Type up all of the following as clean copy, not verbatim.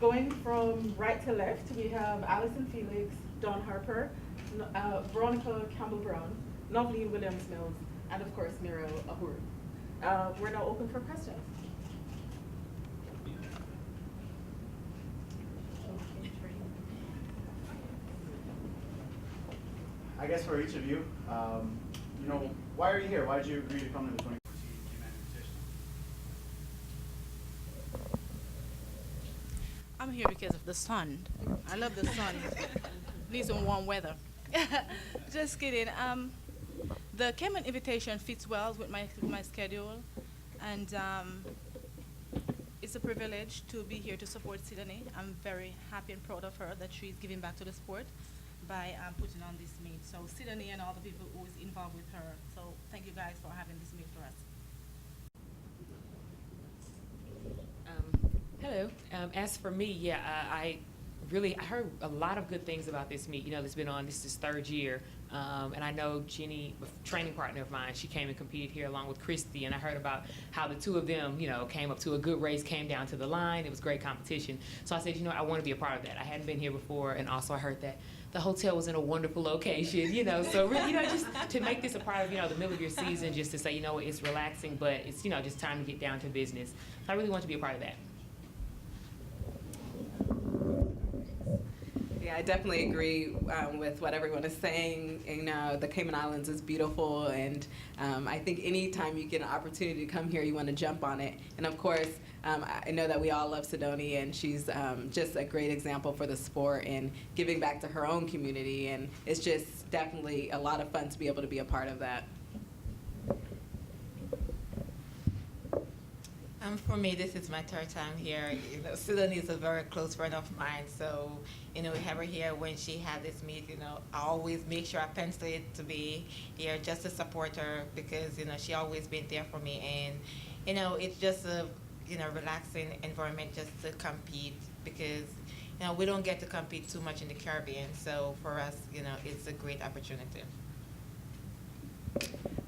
Going from right to left, we have Alison Felix, Dawn Harper, Veronica Campbell-Brown, Noveline Williams-Mills, and of course Miro Ahuru. We're now open for questions. I guess for each of you, why are you here? Why did you agree to come to the 2014 Cayman Invitational? I'm here because of the sun. I love the sun. Need some warm weather. Just kidding. The Cayman invitation fits well with my schedule, and it's a privilege to be here to support Sidonie. I'm very happy and proud of her that she's giving back to the sport by putting on this meet. So Sidonie and all the people who is involved with her. So thank you guys for having this meet for us. Hello. As for me, yeah, I heard a lot of good things about this meet. It's been on, this is third year. And I know Jenny, a training partner of mine, she came and competed here along with Christy, and I heard about how the two of them, came up to a good race, came down to the line. It was great competition. So I said, I want to be a part of that. I hadn't been here before, and also I heard that the hotel was in a wonderful location, so really, just to make this a part of, the middle of your season, just to say, it's relaxing, but it's, just time to get down to business. So I really want to be a part of that. Yeah, I definitely agree with what everyone is saying. The Cayman Islands is beautiful, and I think anytime you get an opportunity to come here, you want to jump on it. And of course, I know that we all love Sidonie, and she's just a great example for the sport and giving back to her own community. And it's just definitely a lot of fun to be able to be a part of that. For me, this is my third time here. Sidonie is a very close friend of mine, so we have her here when she had this meet. I always make sure I pencil it to be here just to support her because she always been there for me, and it's just a relaxing environment just to compete because we don't get to compete too much in the Caribbean, so for us it's a great opportunity.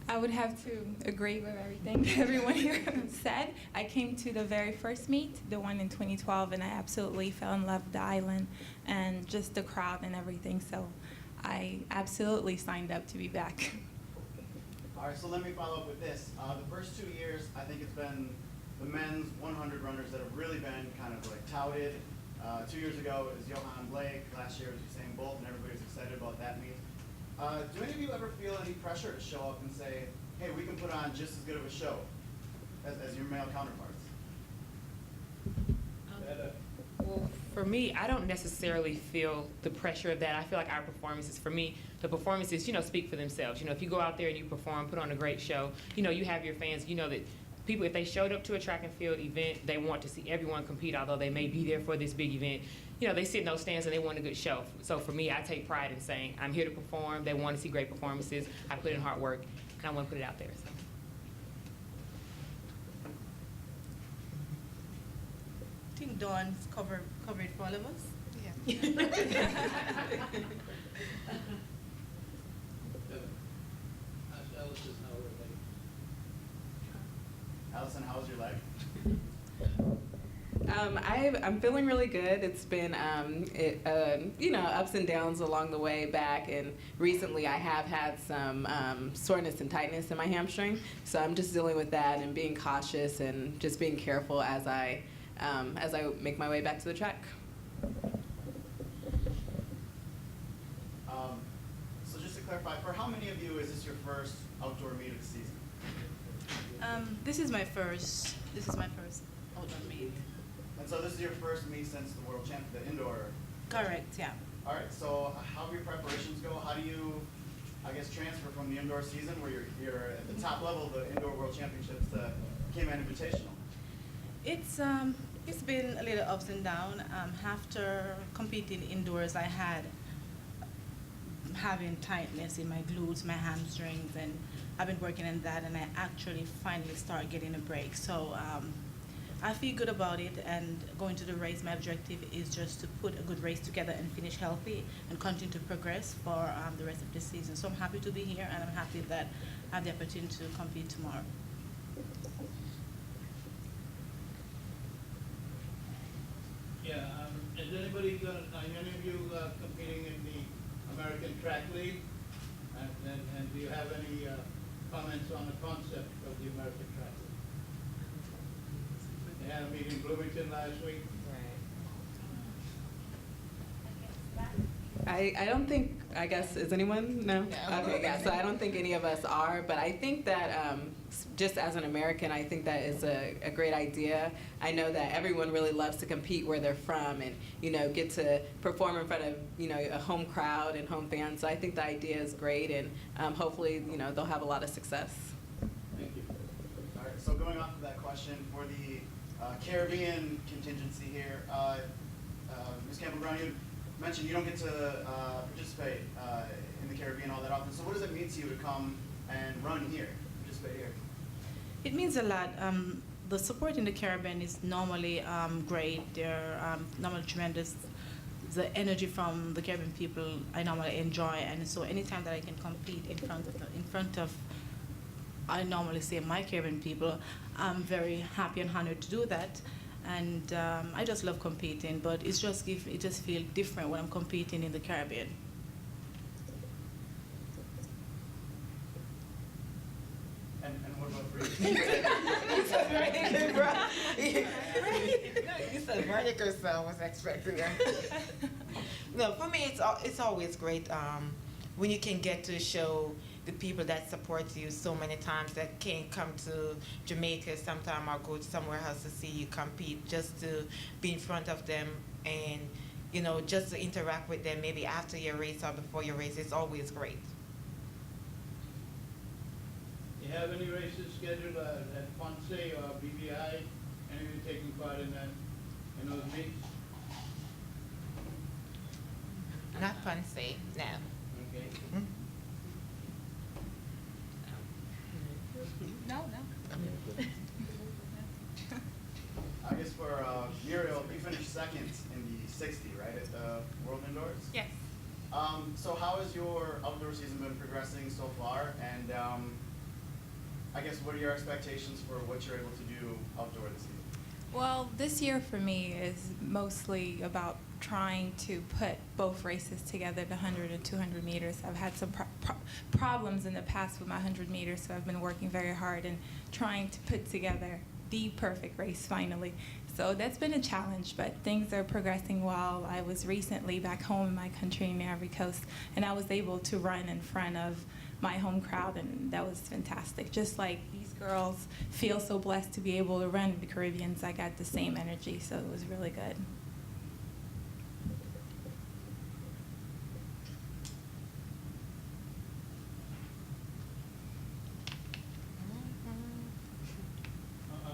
I would have to agree with everything everyone here said. I came to the very first meet, the one in 2012, and I absolutely fell in love with the island and just the crowd and everything. So I absolutely signed up to be back. All right, so let me follow up with this. The first 2 years, I think it's been the men's 100 runners that have really been kind of like touted. 2 years ago, it was Johan Blake. Last year, it was Usain Bolt, and everybody was excited about that meet. Do any of you ever feel any pressure to show up and say, hey, we can put on just as good of a show as your male counterparts? Well, for me, I don't necessarily feel the pressure of that. I feel like our performances, for me, the performances, speak for themselves. If you go out there and you perform, put on a great show, you have your fans, that people, if they showed up to a track and field event, they want to see everyone compete, although they may be there for this big event. They sit in those stands and they want a good show. So for me, I take pride in saying, I'm here to perform. They want to see great performances. I put in hard work, and I want to put it out there. So. I think Dawn's covered for all of us. Yeah. Allison, how was your leg? I'm feeling really good. It's been, ups and downs along the way back, and recently I have had some soreness and tightness in my hamstring. So I'm just dealing with that and being cautious and just being careful as I make my way back to the track. So just to clarify, for how many of you is this your first outdoor meet of the season? This is my first outdoor meet. And so this is your first meet since the World Champ, the indoor? Correct, yeah. All right, so how do your preparations go? How do you, transfer from the indoor season where you're at the top level of the Indoor World Championships to Cayman Invitational? It's been a little ups and downs. After competing indoors, I had having tightness in my glutes, my hamstrings, and I've been working on that, and I actually finally start getting a break. So I feel good about it, and going to the race, my objective is just to put a good race together and finish healthy and continue to progress for the rest of the season. So I'm happy to be here, and I'm happy that I have the opportunity to compete tomorrow. Yeah, is anybody gonna, are any of you competing in the American Track League? And do you have any comments on the concept of the American Track League? They had a meeting in Bloomington last week. I don't think, I guess, is anyone? No? No. Okay, yeah, so I don't think any of us are, but I think that just as an American, I think that is a great idea. I know that everyone really loves to compete where they're from and, you know, get to perform in front of, you know, a home crowd and home fans. So I think the idea is great, and hopefully, you know, they'll have a lot of success. Thank you. All right, so going off of that question, for the Caribbean contingency here, Ms. Campbell-Brown, you mentioned you don't get to participate in the Caribbean all that often. So what does it mean to you to come and run here, participate here? It means a lot. The support in the Caribbean is normally great. They're normally tremendous. The energy from the Caribbean people I normally enjoy, and so anytime that I can compete in front of I normally say my Caribbean people, I'm very happy and honored to do that. And I just love competing, but it just feels different when I'm competing in the Caribbean. And what about for you? You said Veronica, so I was expecting that. No, for me, it's always great when you can get to show the people that support you so many times that can't come to Jamaica sometime or go somewhere else to see you compete, just to be in front of them and, you know, just to interact with them maybe after your race or before your race. It's always great. You have any races scheduled at Ponce or BBI? Any of you taking part in those meets? Not Ponce, no. Okay. No. I guess for Muriel, you finished second in the 60, right, at the World Indoors? Yes. So how has your outdoor season been progressing so far? And I guess what are your expectations for what you're able to do outdoor this season? Well, this year for me is mostly about trying to put both races together, the 100 and 200 meters. I've had some problems in the past with my 100 meters, so I've been working very hard and trying to put together the perfect race finally. So that's been a challenge, but things are progressing well. I was recently back home in my country in the Ivory Coast, and I was able to run in front of my home crowd, and that was fantastic. Just like these girls feel so blessed to be able to run in the Caribbean, I got the same energy, so it was really good.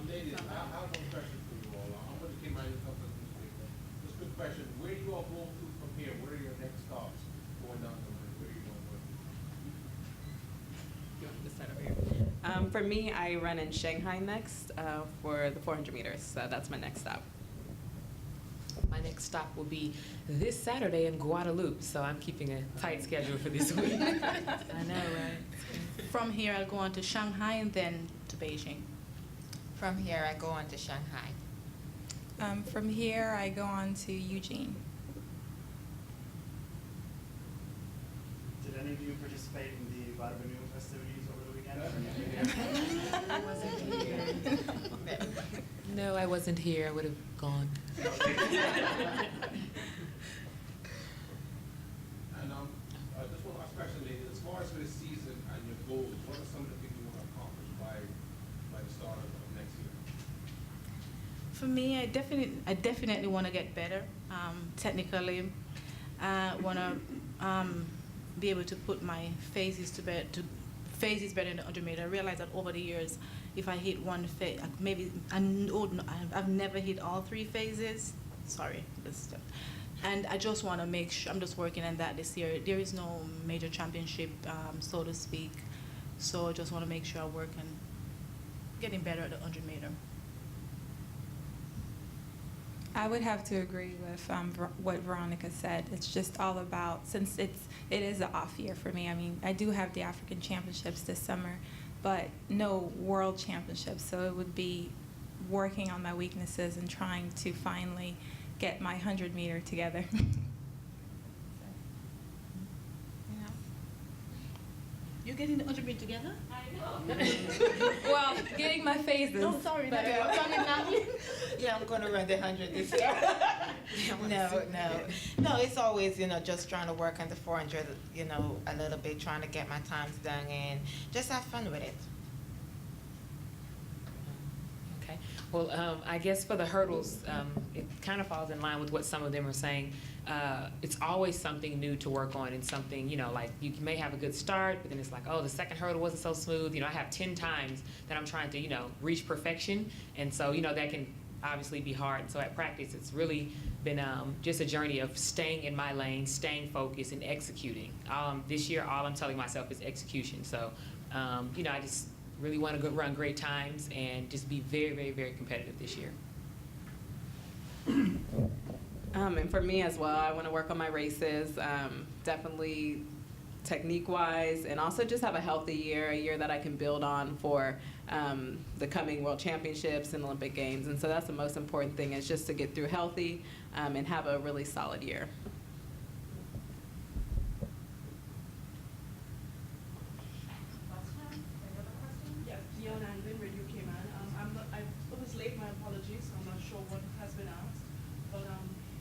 Ladies, I have one question for you all. I'm going to keep my instructions this week. Just a quick question. Where do you all go to from here? What are your next stops going down to where are you going? For me, I run in Shanghai next for the 400 meters, so that's my next stop. My next stop will be this Saturday in Guadeloupe, so I'm keeping a tight schedule for this week. I know, right? From here, I'll go on to Shanghai and then to Beijing. From here, I go on to Shanghai. From here, I go on to Eugene. Did any of you participate in the Badabanu festivities over the weekend? No, I wasn't here. I would have gone. And I just want to ask a question, ladies. As far as for this season and your goals, what are some of the things you want to accomplish by the start of next year? For me, I definitely want to get better technically. I want to be able to put my phases to bed, to phases better in the 100 meter. I realize that over the years, if I hit one phase, maybe I've never hit all three phases. Sorry, and I just want to make sure I'm just working on that this year. There is no major championship, so to speak, so I just want to make sure I work on getting better at the 100 meter. I would have to agree with what Veronica said. It's just all about, since it is an off year for me. I mean, I do have the African Championships this summer, but no World Championships. So it would be working on my weaknesses and trying to finally get my 100-meter together. You're getting the 100 together? Well, getting my phases. No, sorry, but- no, I'm talking Natalie. Yeah, I'm going to run the 100 this year. No, it's always, just trying to work on the 400, a little bit, trying to get my times done and just have fun with it. Okay. Well, I guess for the hurdles, it kind of falls in line with what some of them are saying. It's always something new to work on and something, like you may have a good start, but then it's like, oh, the second hurdle wasn't so smooth. I have 10 times that I'm trying to, reach perfection. And so, that can obviously be hard. So at practice, it's really been just a journey of staying in my lane, staying focused, and executing. This year, all I'm telling myself is execution. So, I just really want to run great times and just be very, very, very competitive this year. And for me as well, I want to work on my races, definitely technique-wise, and also just have a healthy year, a year that I can build on for the coming World Championships and Olympic Games. And so that's the most important thing, is just to get through healthy and have a really solid year. Yes, Dion Anglin, Radio Cayman. I was late, my apologies. I'm not sure what has been asked. But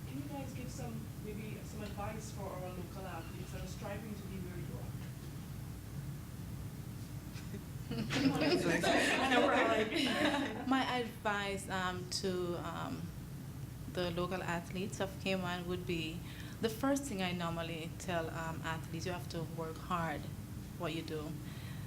can you guys give maybe some advice for our local athletes that are striving to be where you are? My advice to the local athletes of Cayman would be, the first thing I normally tell athletes, you have to work hard what you do.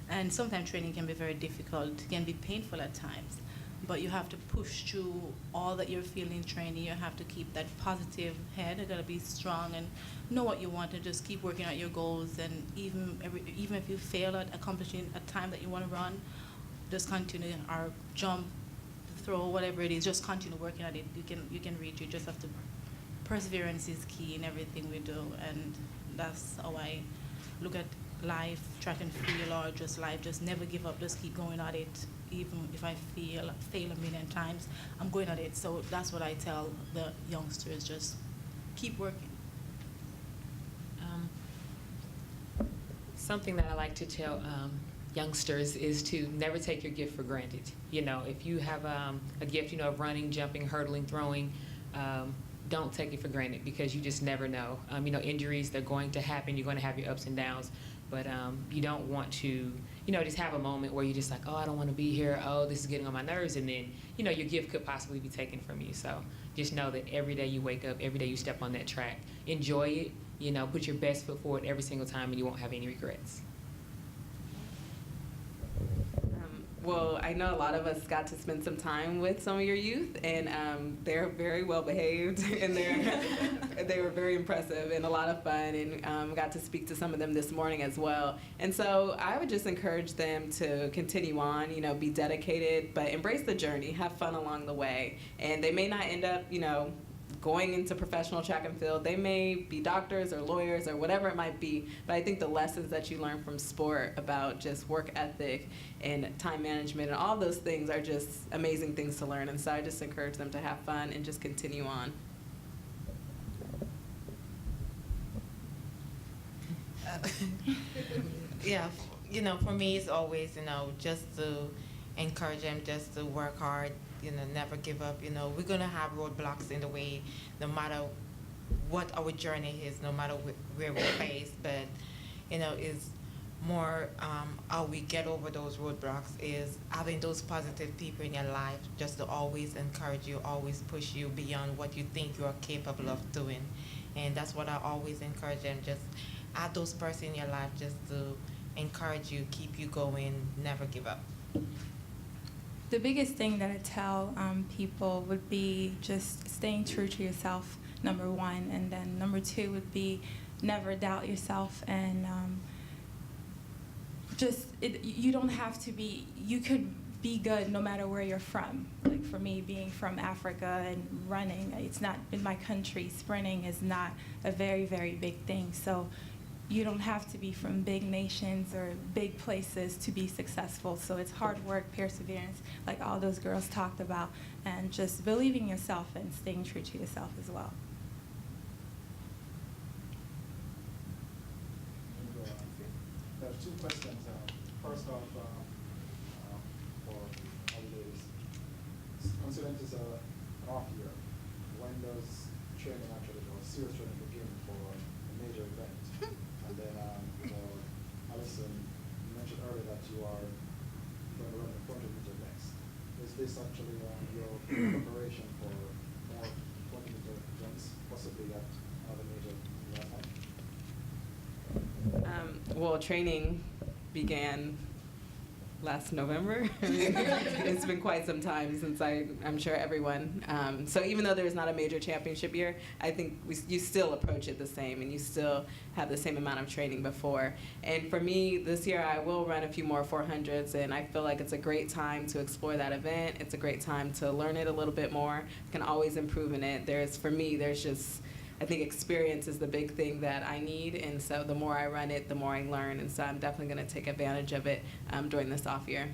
And sometimes training can be very difficult, can be painful at times. But you have to push through all that you're feeling in training. You have to keep that positive head. You gotta be strong and know what you want, and just keep working at your goals. And even if you fail at accomplishing a time that you want to run, just continue, or jump, throw, whatever it is. Just continue working at it. You can reach. You just have to. Perseverance is key in everything we do, and that's how I look at life, track and field, or just life. Just never give up. Just keep going at it. Even if I fail a million times, I'm going at it. So that's what I tell the youngsters, just keep working. Something that I like to tell youngsters is to never take your gift for granted. If you have a gift, of running, jumping, hurdling, throwing, don't take it for granted, because you just never know. Injuries, they're going to happen. You're going to have your ups and downs. But you don't want to, just have a moment where you're just like, oh, I don't want to be here. Oh, this is getting on my nerves. And then, your gift could possibly be taken from you. So just know that every day you wake up, every day you step on that track, enjoy it, put your best foot forward every single time, and you won't have any regrets. Well, I know a lot of us got to spend some time with some of your youth, and they're very well behaved, and they were very impressive and a lot of fun, and got to speak to some of them this morning as well. And so I would just encourage them to continue on, be dedicated, but embrace the journey, have fun along the way. And they may not end up, going into professional track and field. They may be doctors or lawyers or whatever it might be, but I think the lessons that you learn from sport about just work ethic and time management and all those things are just amazing things to learn. And so I just encourage them to have fun and just continue on. Yeah, for me, it's always, just to encourage them just to work hard, never give up. We're going to have roadblocks in the way, no matter what our journey is, no matter where we face. But, is more how we get over those roadblocks is having those positive people in your life just to always encourage you, always push you beyond what you think you are capable of doing. And that's what I always encourage them, just have those person in your life just to encourage you, keep you going, never give up. The biggest thing that I tell people would be just staying true to yourself, number one, and then number two would be never doubt yourself, and you don't have to be, you could be good no matter where you're from. Like for me, being from Africa and running, it's not in my country, sprinting is not a very, very big thing. So you don't have to be from big nations or big places to be successful. So it's hard work, perseverance, like all those girls talked about, and just believing yourself and staying true to yourself as well. There's two questions. First off, for all the ladies, considering this an off year, when does training actually, or serious training begin for a major event? And then for Alison, you mentioned earlier that you are going to run the 400-meter next. Is this actually your preparation for more 400-meter events, possibly at another major marathon? Well, training began last November. It's been quite some time since I'm sure everyone. So even though there's not a major championship year, I think you still approach it the same, and you still have the same amount of training before. And for me, this year I will run a few more 400s, and I feel like it's a great time to explore that event. It's a great time to learn it a little bit more. I can always improve in it. For me, there's just, I think experience is the big thing that I need, and so the more I run it, the more I learn, and so I'm definitely going to take advantage of it during this off year.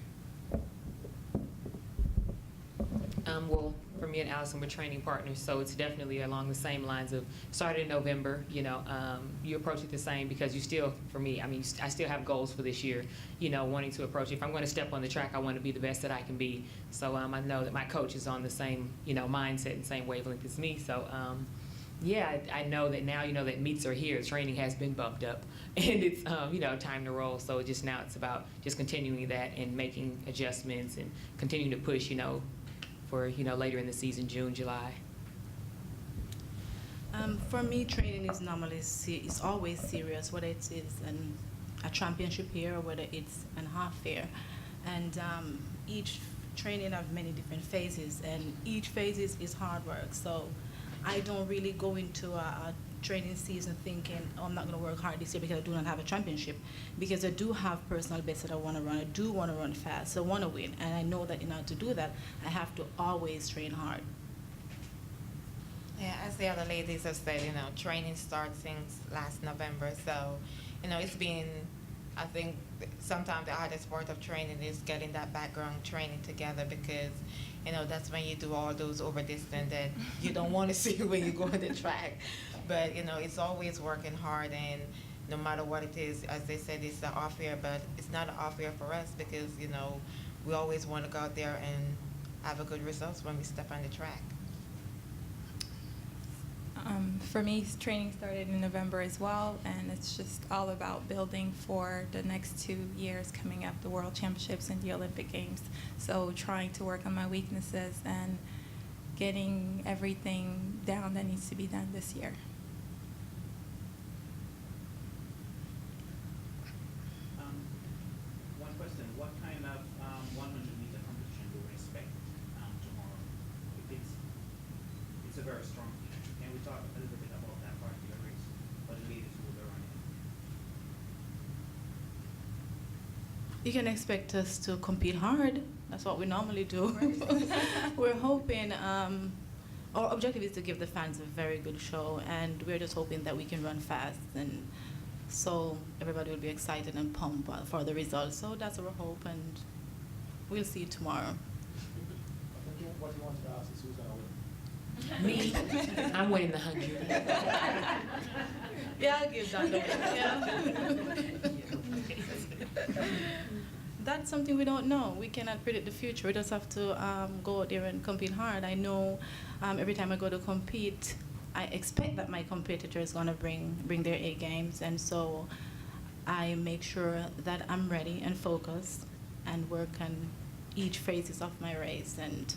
Well, for me and Allison, we're training partners, so it's definitely along the same lines of started in November. You approach it the same because you still, for me, I still have goals for this year, wanting to approach it. If I'm going to step on the track, I want to be the best that I can be. So I know that my coach is on the same, mindset and same wavelength as me. So, yeah, I know that now, that meets are here. Training has been bumped up, and it's, time to roll. So now it's about just continuing that and making adjustments and continuing to push, for, later in the season, June, July. For me, training is normally is always serious, whether it's a championship year or whether it's an half year, and each training have many different phases, and each phase is hard work. So I don't really go into a training season thinking, oh, I'm not going to work hard this year because I do not have a championship, because I do have personal bests that I want to run. I do want to run fast, so I want to win, and I know that in order to do that, I have to always train hard. Yeah, as the other ladies have said, training starts since last November, so, it's been, I think, sometimes the hardest part of training is getting that background training together, because, that's when you do all those over distance that you don't want to see when you go on the track. But, it's always working hard, and no matter what it is, as they said, it's an off year, but it's not an off year for us because, we always want to go out there and have a good results when we step on the track. For me, training started in November as well, and it's just all about building for the next 2 years coming up, the World Championships and the Olympic Games. So trying to work on my weaknesses and getting everything down that needs to be done this year. One question, what kind of 100-meter competition do we expect tomorrow? It's a very strong team. Can we talk a little bit about that particular race for the ladies who will be running? You can expect us to compete hard. That's what we normally do. We're hoping, our objective is to give the fans a very good show, and we're just hoping that we can run fast, and so everybody will be excited and pumped for the results. So that's our hope, and we'll see you tomorrow. I think what you wanted to ask is who's going to win. Me, I'm winning the 100. Yeah, I'll give that. Yeah. That's something we don't know. We cannot predict the future. We just have to go out there and compete hard. I know every time I go to compete, I expect that my competitor is going to bring their A games, and so I make sure that I'm ready and focused and work on each phases of my race, and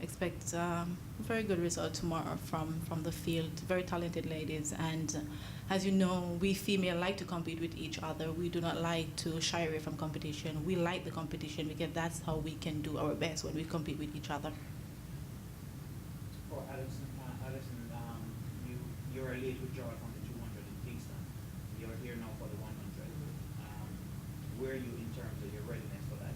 expect a very good result tomorrow from the field. Very talented ladies, and as you know, we female like to compete with each other. We do not like to shy away from competition. We like the competition because that's how we can do our best when we compete with each other. For Alison, you're a late withdrawal from the 200 in Kingston. You're here now for the 100. Where are you in terms of your readiness for that?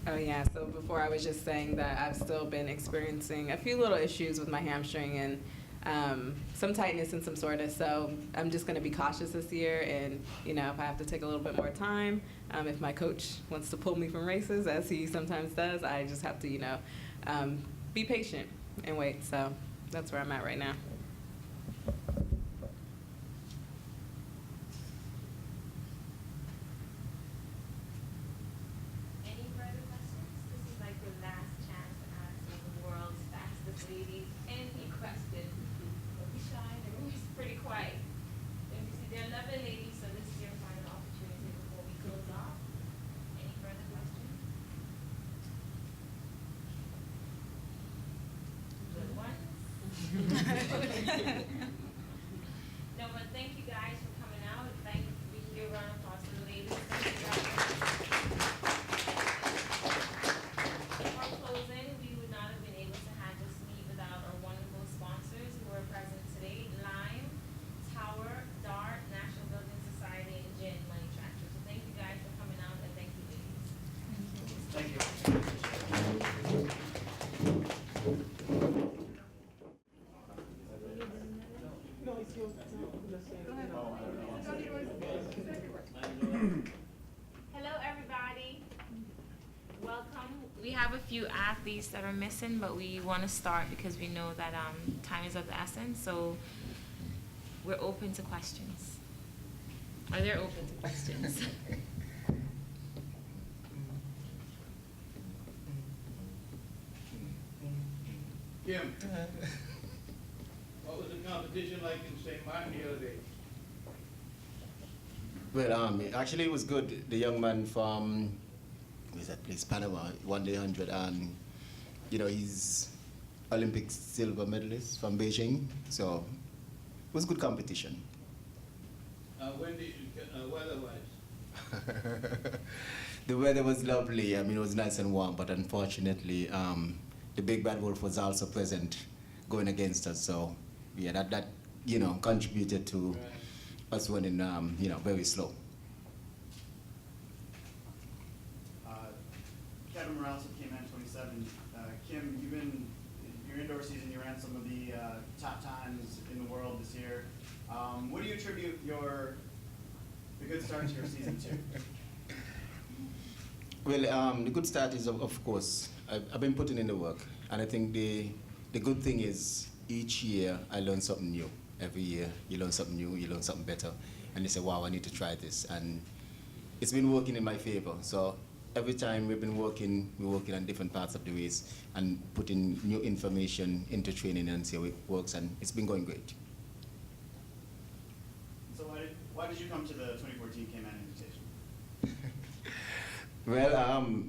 Oh yeah, so before I was just saying that I've still been experiencing a few little issues with my hamstring, and some tightness and some soreness. So I'm just going to be cautious this year, and if I have to take a little bit more time, if my coach wants to pull me from races, as he sometimes does, I just have to be patient and wait. So that's where I'm at right now. Any further questions? This is like the last chance to ask the world's fastest ladies any question. Don't be shy, the room is pretty quiet. Don't you see, they're lovely ladies, so this is your final opportunity before we close off. Any further questions? Good ones? No, but thank you guys for coming out. Thank you for being here, round of applause for the ladies. Thank you guys. Before closing, we would not have been able to have this meet without our wonderful sponsors who are present today: Lime, Tower, DART, National Building Society, and Gin Money Tractor. So thank you guys for coming out, and thank you, ladies. Thank you. No, it's yours. Hello, everybody. Welcome. We have a few athletes that are missing, but we want to start because we know that time is of the essence. So we're open to questions. Are they open to questions? Kim, what was the competition like in St. Martin the other day? Well, actually it was good. The young man from, where's that place, Panama, won the 100, and he's Olympic silver medalist from Beijing, so it was good competition. When did you, weather-wise? The weather was lovely. I mean, it was nice and warm, but unfortunately, the big bad wolf was also present, going against us. So, yeah, that contributed to us running, very slow. Kevin Morales of Cayman 27. Kim, your indoor season, you ran some of the top times in the world this year. What do you attribute the good start to your season to? Well, the good start is, of course, I've been putting in the work, and I think the good thing is each year I learn something new. Every year you learn something new, you learn something better, and you say, wow, I need to try this, and it's been working in my favor. So every time we're working on different parts of the race and putting new information into training and see how it works, and it's been going great. So why did you come to the 2014 Cayman Invitational? Well,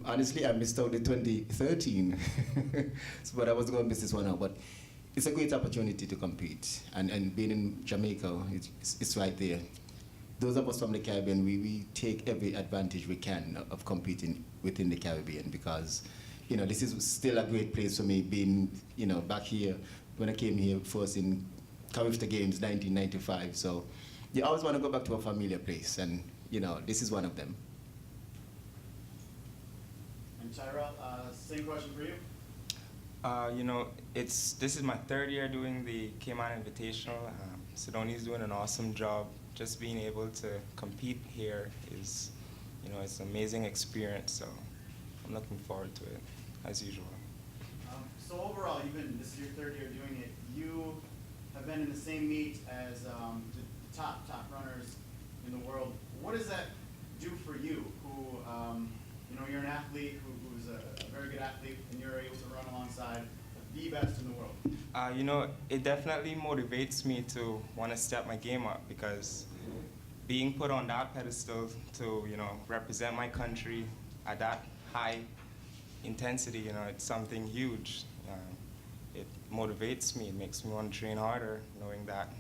honestly, I missed out the 2013, but I was going to miss this one out. But it's a great opportunity to compete, and being in Jamaica, it's right there. Those of us from the Caribbean, we take every advantage we can of competing within the Caribbean, because, this is still a great place for me, being, back here when I came here first in Caribbean Games 1995. So you always want to go back to a familiar place, and, this is one of them. And Tyrell, same question for you. This is my third year doing the Cayman Invitational. Sidoni's doing an awesome job. Just being able to compete here is, it's an amazing experience. So I'm looking forward to it, as usual. So overall, this is your third year doing it. You have been in the same meet as the top runners in the world. What does that do for you, who, you're an athlete who's a very good athlete, and you're able to run alongside the best in the world? It definitely motivates me to want to step my game up, because being put on that pedestal to, represent my country at that high intensity, it's something huge. It motivates me. It makes me want to train harder, knowing that,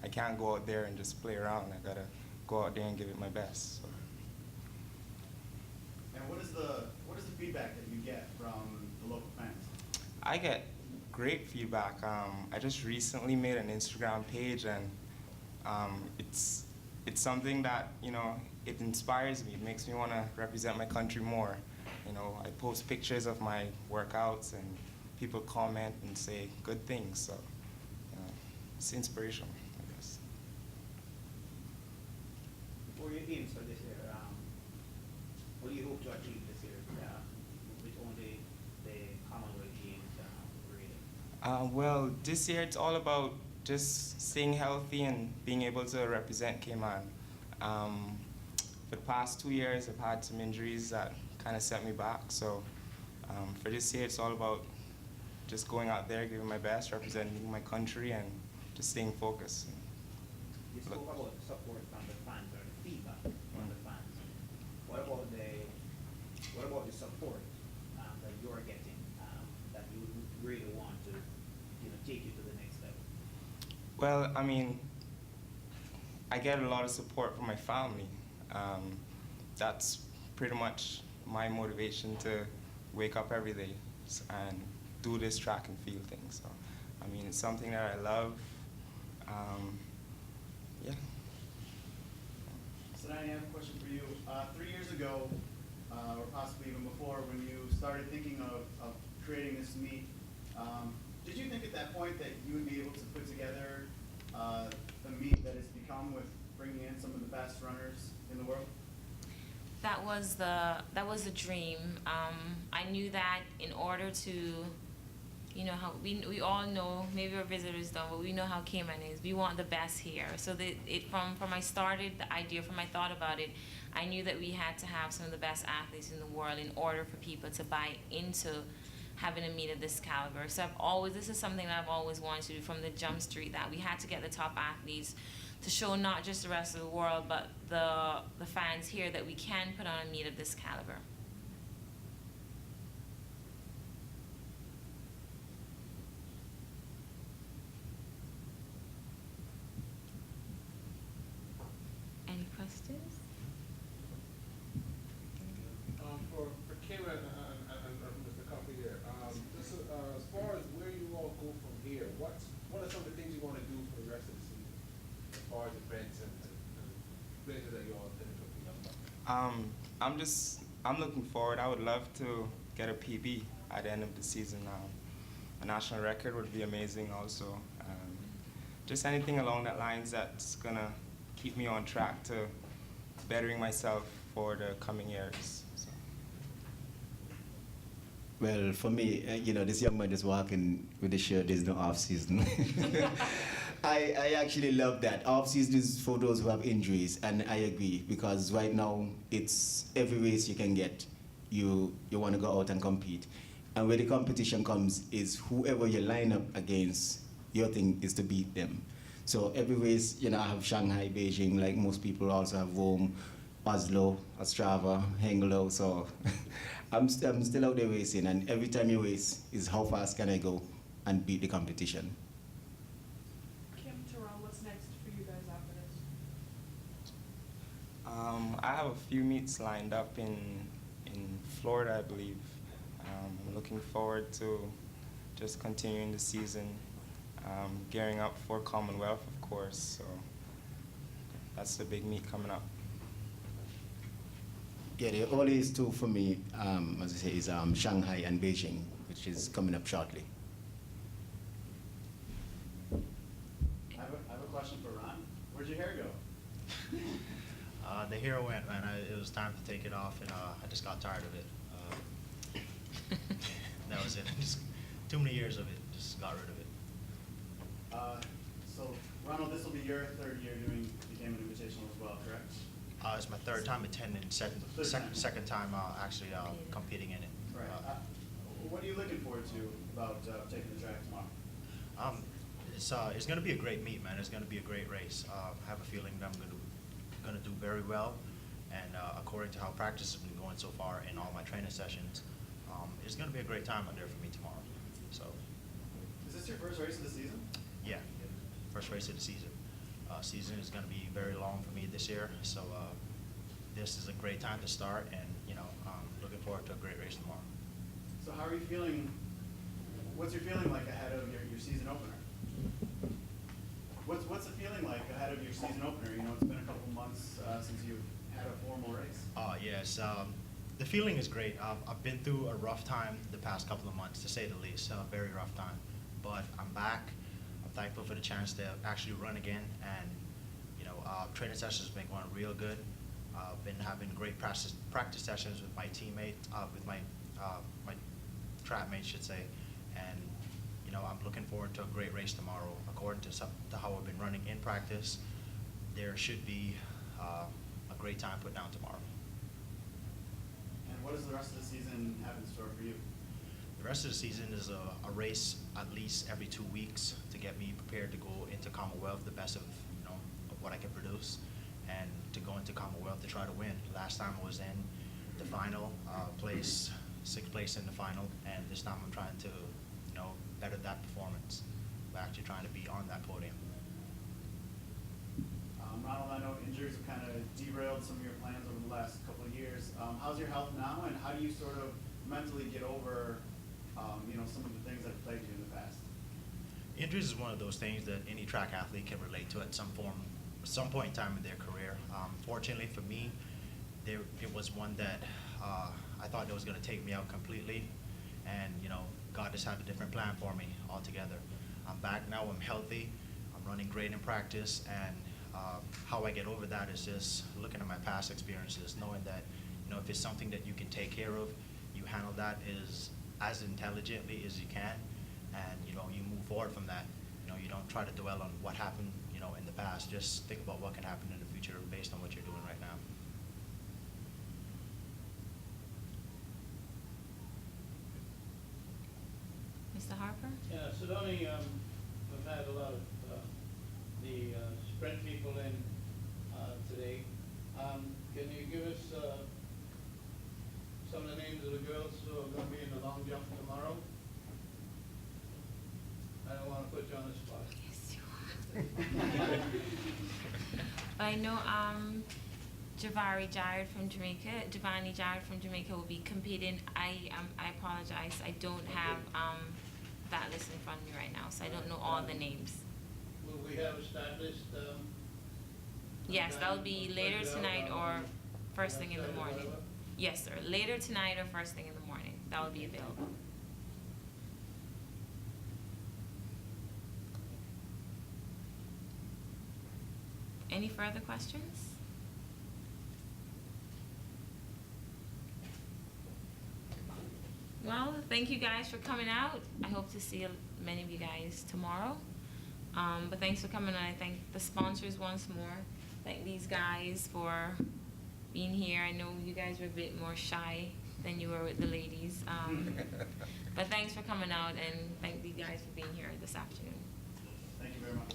I can't go out there and just play around. I gotta go out there and give it my best. So. And what is the feedback that you get from the local fans? I get great feedback. I just recently made an Instagram page, and it's something that, it inspires me. It makes me want to represent my country more. I post pictures of my workouts, and people comment and say good things. So, it's inspirational, I guess. For your aims for this year, what do you hope to achieve this year with only the Commonwealth Games really? Well, this year it's all about just staying healthy and being able to represent Cayman. For the past 2 years, I've had some injuries that kind of set me back. So for this year, it's all about just going out there, giving my best, representing my country, and just staying focused. You spoke about support from the fans or the feedback from the fans. What about the support that you're getting that you really want to take you to the next level? Well, I mean, I get a lot of support from my family. That's pretty much my motivation to wake up every day and do this track and field thing. So, I mean, it's something that I love. Yeah. So now I have a question for you. 3 years ago, or possibly even before, when you started thinking of creating this meet, did you think at that point that you would be able to put together the meet that it's become with bringing in some of the best runners in the world? That was the dream. I knew that in order to, how we all know, maybe our visitors don't, but we know how Cayman is. We want the best here. So from I started the idea, from I thought about it, I knew that we had to have some of the best athletes in the world in order for people to buy into having a meet of this caliber. So this is something that I've always wanted to do from the jump street, that we had to get the top athletes to show not just the rest of the world, but the fans here that we can put on a meet of this caliber. Any questions? For Cayman and Mr. Coffee here, as far as where you all go from here, what are some of the things you want to do for the rest of the season, as far as events and places that you all intend to compete? I'm looking forward. I would love to get a PB at the end of the season. A national record would be amazing also. Just anything along that lines that's gonna keep me on track to bettering myself for the coming years. So. Well, for me, this young man just walking with the shirt, there's no off season. I actually love that. Off season is for those who have injuries, and I agree, because right now it's every race you can get, you want to go out and compete. And where the competition comes is whoever you line up against, your thing is to beat them. So every race, I have Shanghai, Beijing, like most people also have Rome, Oslo, Ostrava, Hengelo, so I'm still out there racing, and every time you race is how fast can I go and beat the competition. Kim, Terrell, what's next for you guys after this? I have a few meets lined up in Florida, I believe. I'm looking forward to just continuing the season, gearing up for Commonwealth, of course. So that's the big meet coming up. Yeah, the earliest two for me, as I say, is Shanghai and Beijing, which is coming up shortly. I have a question for Ron. Where'd your hair go? The hair went, man. It was time to take it off, and I just got tired of it. That was it. Just too many years of it. Just got rid of it. So, Ronald, this will be your third year doing the Cayman Invitational as well, correct? It's my third time attending, second time actually competing in it. Right. What are you looking forward to about taking the track tomorrow? It's going to be a great meet, man. It's going to be a great race. I have a feeling that I'm going to do very well, and according to how practice has been going so far in all my training sessions, it's going to be a great time out there for me tomorrow. So. Is this your first race of the season? Yeah, first race of the season. Season is going to be very long for me this year, so this is a great time to start, and I'm looking forward to a great race tomorrow. So how are you feeling? What's your feeling like ahead of your season opener? What's the feeling like ahead of your season opener? It's been a couple months since you've had a formal race. Yes, the feeling is great. I've been through a rough time the past couple of months, to say the least, a very rough time. But I'm back. I've thankful for the chance to actually run again, and training sessions have been going real good. Been having great practice sessions with my teammate, with my track mates, should say, and I'm looking forward to a great race tomorrow. According to how I've been running in practice, there should be a great time put down tomorrow. And what does the rest of the season have in store for you? The rest of the season is a race at least every 2 weeks to get me prepared to go into Commonwealth, the best of of what I can produce, and to go into Commonwealth to try to win. Last time I was in the final, sixth place in the final, and this time I'm trying to better that performance by actually trying to be on that podium. Ronald, I know injuries have kind of derailed some of your plans over the last couple of years. How's your health now, and how do you sort of mentally get over some of the things that have plagued you in the past? Injuries is one of those things that any track athlete can relate to at some point in time in their career. Fortunately for me, it was one that I thought it was going to take me out completely, and God just had a different plan for me altogether. I'm back now. I'm healthy. I'm running great in practice, and how I get over that is just looking at my past experiences, knowing that if it's something that you can take care of, you handle that as intelligently as you can, and you move forward from that. You don't try to dwell on what happened in the past. Just think about what can happen in the future based on what you're doing right now. Mr. Harper? Yeah, Sidoni, we've had a lot of the sprint people in today. Can you give us some of the names of the girls who are going to be in the long jump tomorrow? I don't want to put you on the spot. Yes, you are. I know Giovanni Jared from Jamaica will be competing. I apologize. I don't have that list in front of me right now, so I don't know all the names. Will we have established? Yes, that will be later tonight or first thing in the morning. Yes, sir. Later tonight or first thing in the morning. That will be available. Any further questions? Well, thank you guys for coming out. I hope to see many of you guys tomorrow. But thanks for coming, and I thank the sponsors once more. Thank these guys for being here. I know you guys were a bit more shy than you were with the ladies. But thanks for coming out, and thank you guys for being here this afternoon. Thank you very much.